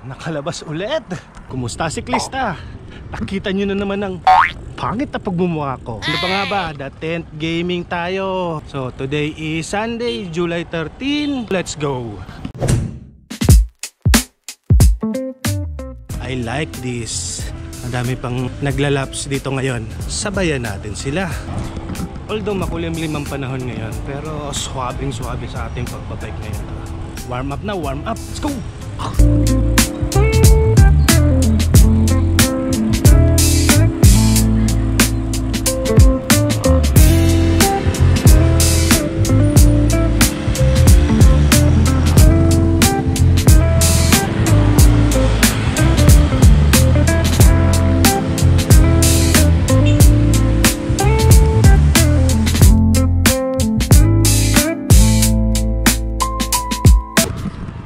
nakalabas ulit. Kumusta siklista? Nakita nyo na naman ang pangit na pagmumukha ko. Ano pa nga ba? The 10th gaming tayo. So today is Sunday, July 13. Let's go. I like this. Ang dami pang naglalaps dito ngayon. Sabayan natin sila. Although makulimlim ang panahon ngayon, pero swabing-swabe sa ating pagbabike ngayon. Warm up na, warm up. Let's go!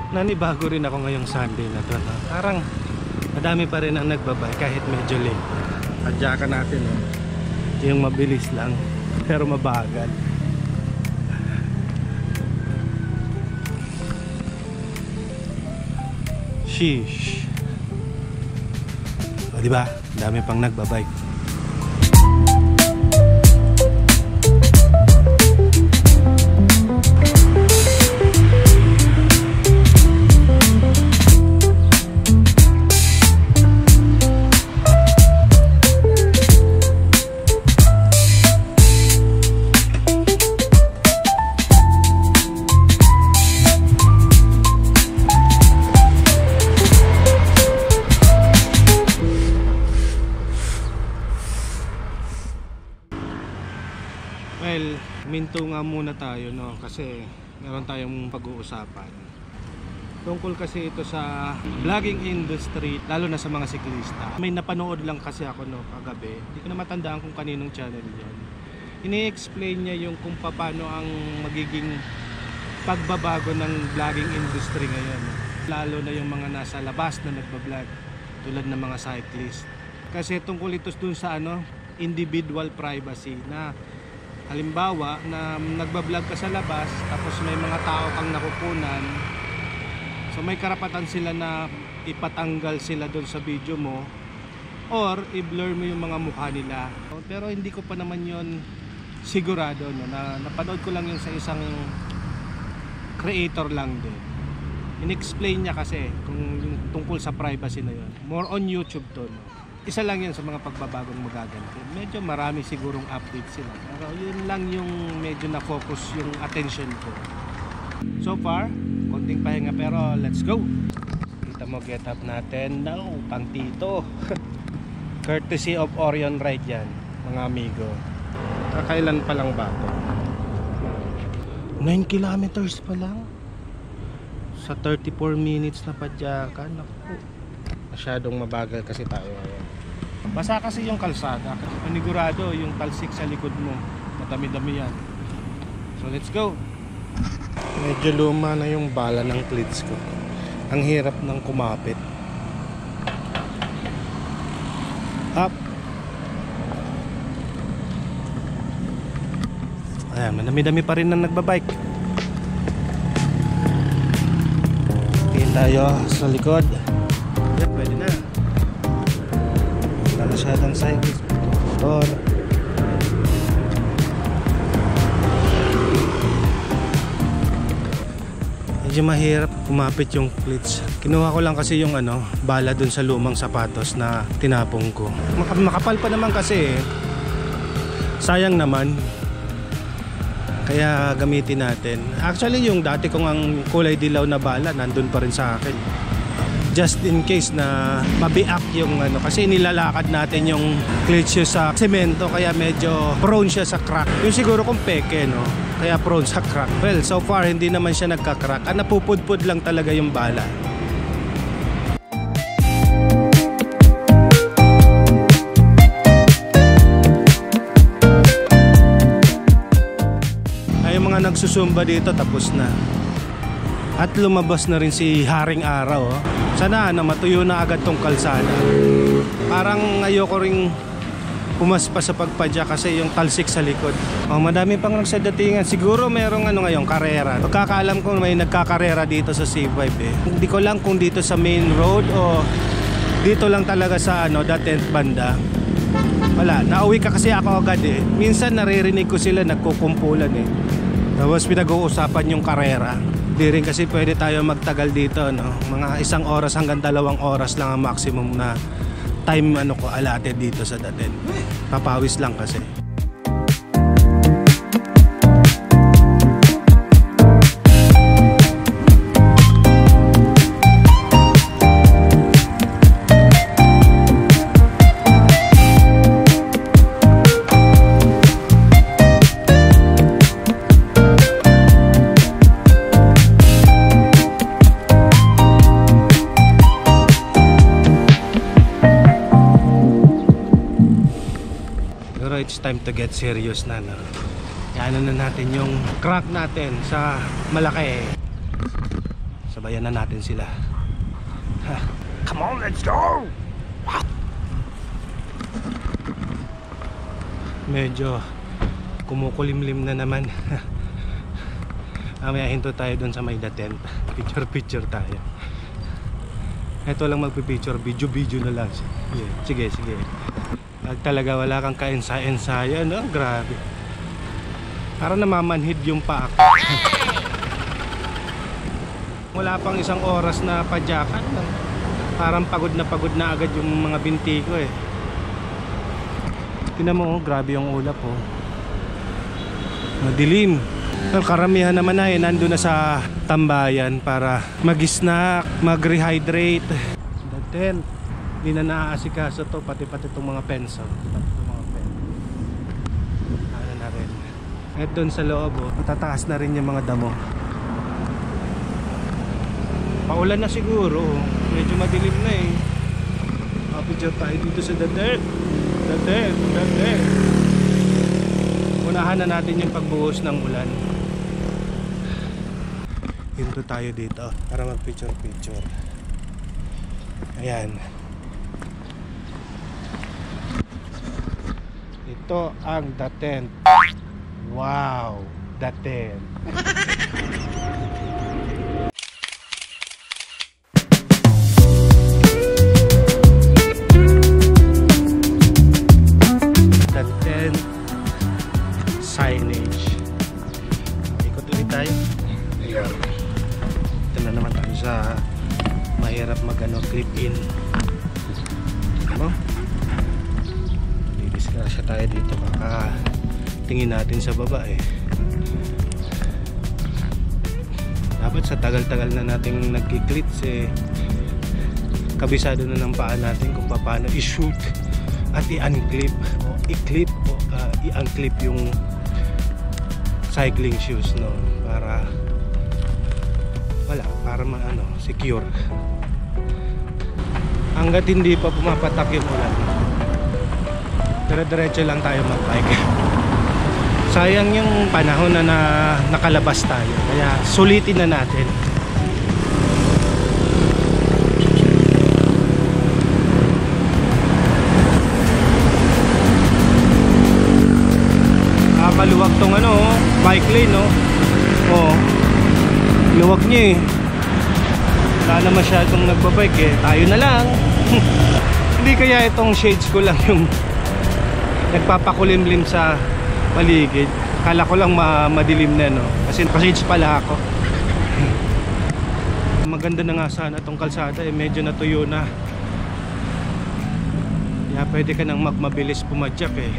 Nanibago rin ako ngayong Sunday na to, no? Parang madami pa rin ang nagbabay kahit medyo late. Padyakan natin, no? Yung mabilis lang pero mabagal. Sheesh. O diba? Dami pang nagbabike. Well, minto nga muna tayo, no? Kasi meron tayong pag-uusapan. Tungkol kasi ito sa vlogging industry, lalo na sa mga siklista. May napanood lang kasi ako, no, kagabi. Hindi ko na matandaan kung kaninong channel yan. Ini-explain niya yung kung paano ang magiging pagbabago ng vlogging industry ngayon. Lalo na yung mga nasa labas na nagbablog, tulad ng mga cyclist. Kasi tungkol ito dun sa individual privacy na halimbawa na nagbablog ka sa labas tapos may mga tao kang nakukunan, so may karapatan sila na ipatanggal sila doon sa video mo or i-blur mo yung mga mukha nila. Pero hindi ko pa naman yon sigurado, no? Napanood ko lang yun sa isang creator lang din. In-explain niya kasi kung yung tungkol sa privacy na yun. More on YouTube to, no? Isa lang yan sa mga pagbabagong magaganti. Medyo marami sigurong update sila, pero yun lang yung medyo na-focus yung attention ko. So far, konting pahinga pero let's go! Kita mo get up natin. No, pang tito. Courtesy of Orion Ride yan, mga amigo. Kakailan pa lang ba ito? 9 kilometers pa lang sa 34 minutes na padyakan. Naku, masyadong mabagal kasi tayo ngayon. Basa kasi yung kalsada. Panigurado yung talsik sa likod mo, madami-dami yan. So let's go. Medyo luma na yung bala ng cleats ko. Ang hirap ng kumapit. Up. Ayan, madami-dami pa rin ang nagbabike. Tingin tayo sa likod. Yan, pwede na. Wala masyadong cyclist, motor. Medyo mahirap kumapit yung cleats. Kinuha ko lang kasi yung bala dun sa lumang sapatos na tinapong ko. Makapal pa naman kasi eh. Sayang naman. Kaya gamitin natin. Actually yung dati kong ang kulay dilaw na bala nandun pa rin sa akin. Just in case na mabiak yung kasi nilalakad natin yung clutch sa semento kaya medyo prone siya sa crack. Yung siguro kung peke, no? Kaya prone sa crack. Well, so far hindi naman siya nagka-crack. Napupudpud lang talaga yung bala. Ay, yung mga nagsusumba dito tapos na. At lumabas na rin si Haring Araw. Sana matuyo na agad tong kalsada. Parang ayoko ring pumaspa sa pagpadya kasi yung talsik sa likod. Madami pang nagsadatingan. Siguro merong ngayon, karera. Pagkakaalam ko may nagkakarera dito sa C5 eh. Hindi ko lang kung dito sa main road o dito lang talaga sa dating banda. Wala, nauwi ka kasi ako agad eh. Minsan naririnig ko sila nagkukumpulan eh. Tapos pinag-uusapan yung karera. Di rin kasi pwede tayo magtagal dito, no? Mga 1 oras hanggang 2 oras lang ang maximum na time ko allotted dito sa dating. Papawis lang kasi. It's time to get serious na, no? Ano na natin yung crank natin sa malaki. Sabayan na natin sila. Come on, let's go! Medyo kumukulimlim na naman. Mamaya hinto tayo dun sa may tent. Picture tayo. Ito lang magpipicture, video na lang. Sige. Talaga wala kang kaensaya, no? Grabe. Parang namamanhid yung paa ko. Wala pang 1 oras na padyakan. Parang pagod na agad yung mga binti ko eh. Tingnan mo, grabe yung ulap oh. Madilim. Karamihan naman na nandun na sa tambayan para mag-snack, mag-rehydrate. The tent. Hindi na naaasikaso to, pati itong mga penso. Ano na rin. At doon sa loob, matataas na rin yung mga damo. Paulan na siguro. Medyo madilim na eh. Picture tayo dito sa dating. Unahan na natin yung pagbuhos ng ulan. Hinto tayo dito para mag-picture. Ayan. Ito ang The Tent. Wow, The Tent. The Tent signage. Ikot ulit tayo. Ayan. Ito na naman tayo sa mahirap clip in. Siya tayo dito, baka tingin natin sa baba eh. Dapat sa tagal-tagal na nating nagki-clips eh, kabisado na ng paa natin kung paano i-shoot at i-unclip o i-clip o i-unclip yung cycling shoes, no? Para secure. Hanggat hindi pa pumapatak yung ulan, dire-diretso lang tayo mag-bike. Sayang yung panahon na nakalabas tayo, kaya sulitin na natin. Maluwag tong bike lane, no? Oh, luwag niya eh. Wala na masyadong nagbabike eh. Tayo na lang. Hindi kaya itong shades ko lang yung nagpapakulimlim sa paligid. Kala ko lang madilim na, no? Kasi pa-shades pala ako. Maganda na nga sana itong kalsada eh. Medyo natuyo na. Kaya pwede ka nang mabilis pumadyak eh.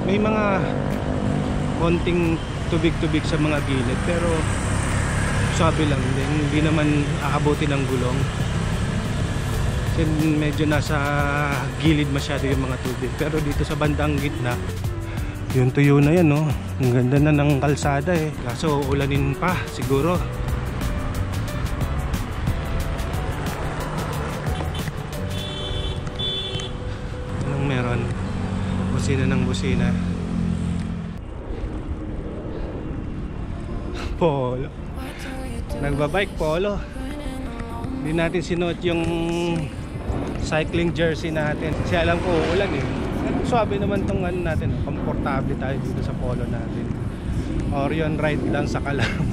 May mga konting tubig-tubig sa mga gilid, pero sabi lang, hindi naman aabutin ng gulong. Kasi medyo nasa gilid masyado yung mga tubig. Pero dito sa bandang gitna, yung tuyo na yan, no? Ang ganda na ng kalsada eh. Kaso ulanin pa siguro. Anong meron? Busina ng busina. Polo. Nagbabike polo. Hindi natin sinuot yung cycling jersey natin kasi alam ko ulan eh. Swabe naman tong ano natin, komportable tayo dito sa polo natin. Orion ride lang sa Kalam.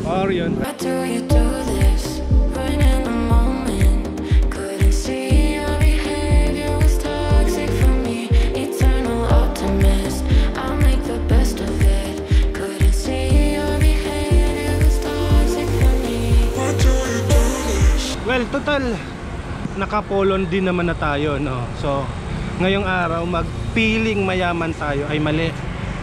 Orion. Why do you do this? Right in the moment, couldn't see your behavior was toxic for me. Eternal optimist, I'll make the best of it. Couldn't see your behavior was toxic for me. Why do you do this? Well, total nakapolon din naman na tayo, no. So, ngayong araw magpiling mayaman tayo ay mali.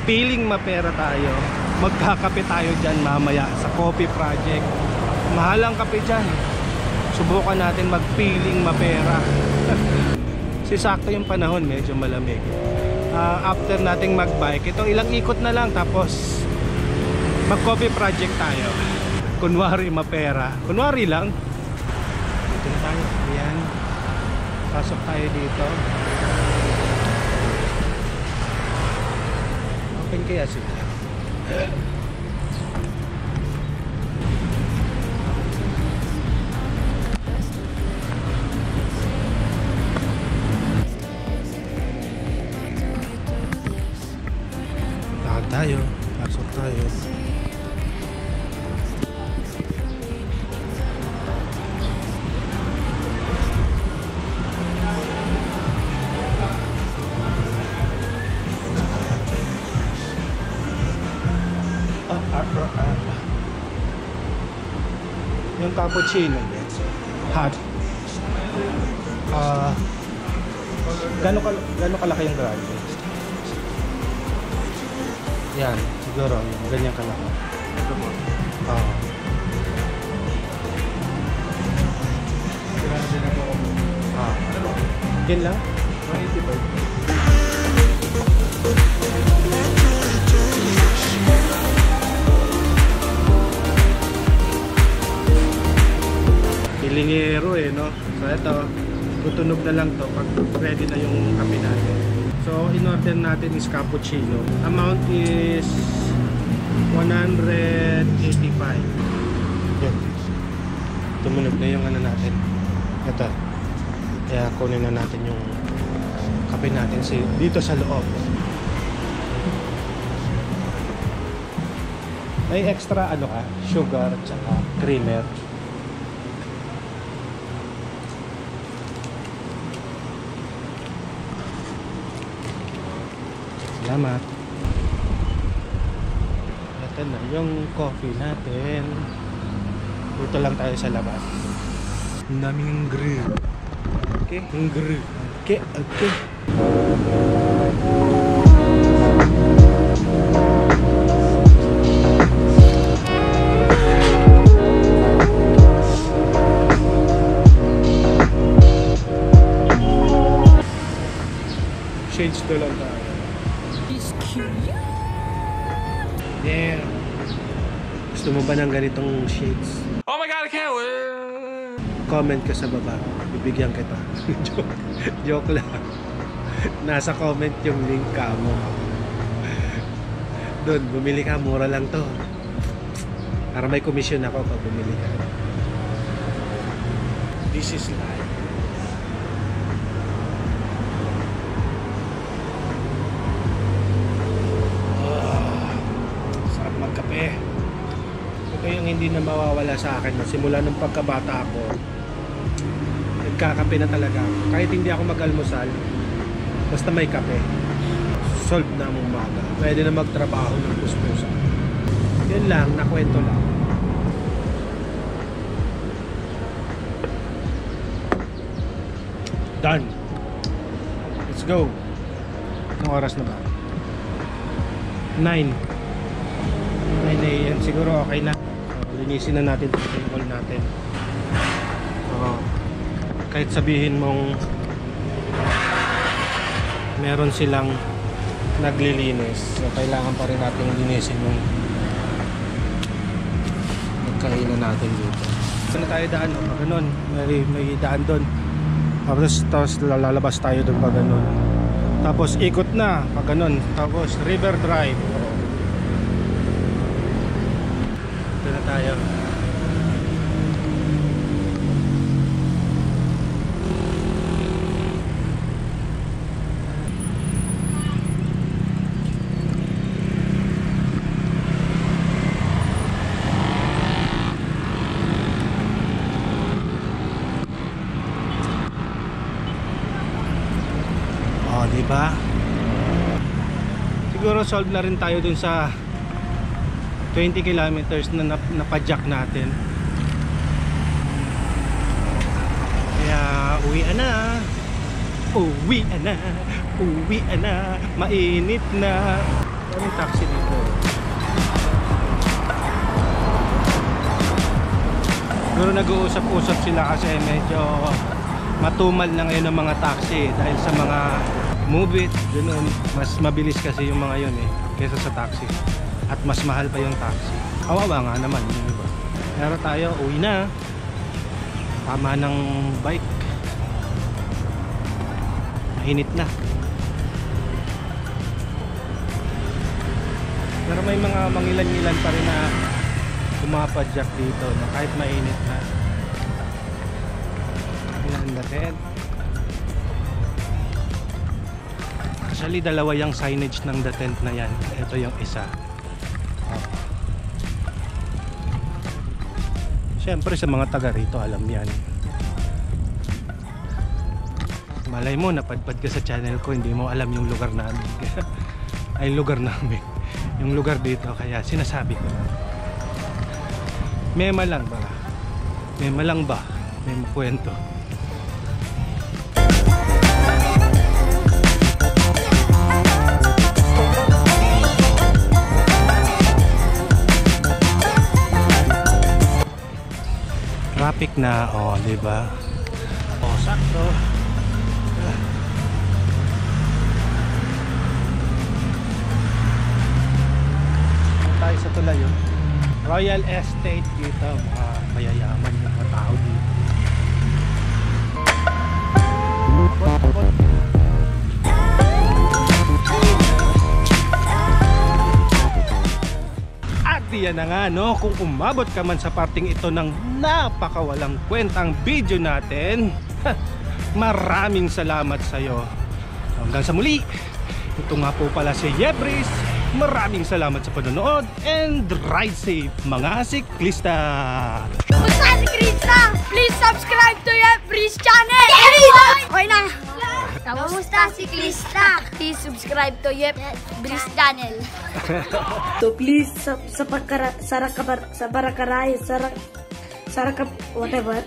Piling mapera tayo. Magkakape tayo dyan mamaya sa Coffee Project. Mahal ang kape dyan. Subukan natin magpiling mapera. Si sakto yung panahon, medyo malamig. After nating magbike, itong ilang ikot na lang tapos mag Coffee Project tayo. Kunwari mapera. Kunwari lang. Dito na tayo. Ayan. Pasok tayo dito. Open kaya sila. Lakad tayo. Pasok tayo. Yung cappuccino hot. Gano'n kalaki yung grande? Yan, siguro yung ganyan kalaki. Yan lang? 185. Pilingero no. So ito, tutunog na lang to pag ready na yung kape natin. So in order natin is cappuccino. Amount is 185. Yan. Tumunog na yung ano natin. Ito. Kaya kunin na natin yung kape natin dito sa loob. May extra ano ka, sugar tsaka creamer. Salamat. Ito na yung coffee natin. Dito lang tayo sa labas. Ang daming grill. Okay? Ang grill. Okay, okay. Shades doon lang tayo. Yeah. Gusto mo ba ng ganitong shades? Oh my god, I can't wait! Comment ka sa baba. Bibigyan kita. Joke lang. Nasa comment yung link ka mo. Doon, bumili ka. Mura lang to. Para may commission ako pag bumili ka. This is life. Ito yung hindi na mawawala sa akin. Simula nung pagkabata ako, nagkakape na talaga. Kahit hindi ako mag-almusal, basta may kape, solve na ang umaga. Pwede na magtrabaho ng puspusa. Yun lang, nakwento lang. Done. Let's go. Anong oras na ba? 9 AM. Siguro okay na. So, linisin na natin itong table natin. Kahit sabihin mong meron silang naglilinis, so kailangan pa rin natin linisin yung nagkainan natin dito. Saan na tayo daan? Pag ganun, may daan doon. Tapos lalabas tayo doon pag ganun. Tapos ikot na pag ganun. Tapos River Drive. Ito na tayo. Diba? Siguro solve na rin tayo dun sa 20 kilometers na napadyak natin. Kaya uwian na. Uwian na. Uwian na. Mainit na. Maraming taxi dito. Siguro nag-uusap-usap sila kasi medyo matumal na ngayon ng mga taxi dahil sa mga move it, ganun. Mas mabilis kasi yung mga yun kaysa sa taxi. At mas mahal pa yung taxi. Kawawa nga naman yung iba. Pero tayo, uwi na. Tama ng bike. Mainit na. Pero may mga mangilan-ngilan pa rin na pumapadyak dito na kahit mainit na. Ilan natin? Actually, dalawa yung signage ng The Tent na yan. Ito yung isa. Siyempre sa mga taga rito alam yan. Malay mo napadpad ka sa channel ko, hindi mo alam yung lugar namin. Ay lugar namin. Yung lugar dito, kaya sinasabi ko na. Mema lang ba? Mema lang ba? May makwento. Traffic na, di ba? Sakto. Tayo sa tulay yun. Royal Estate dito, mga mayayaman yung mga tao dito. At diyan na nga, no, kung umabot ka man sa parting ito ng napakawalang kwentang video natin, maraming salamat sa'yo. Hanggang sa muli, ito nga po pala si Yebris. Maraming salamat sa panonood and ride safe mga siklista! Basta siklista, please subscribe to Yebris channel! Okay na! Kamusta siklista? Please subscribe to Yebris channel. So please whatever.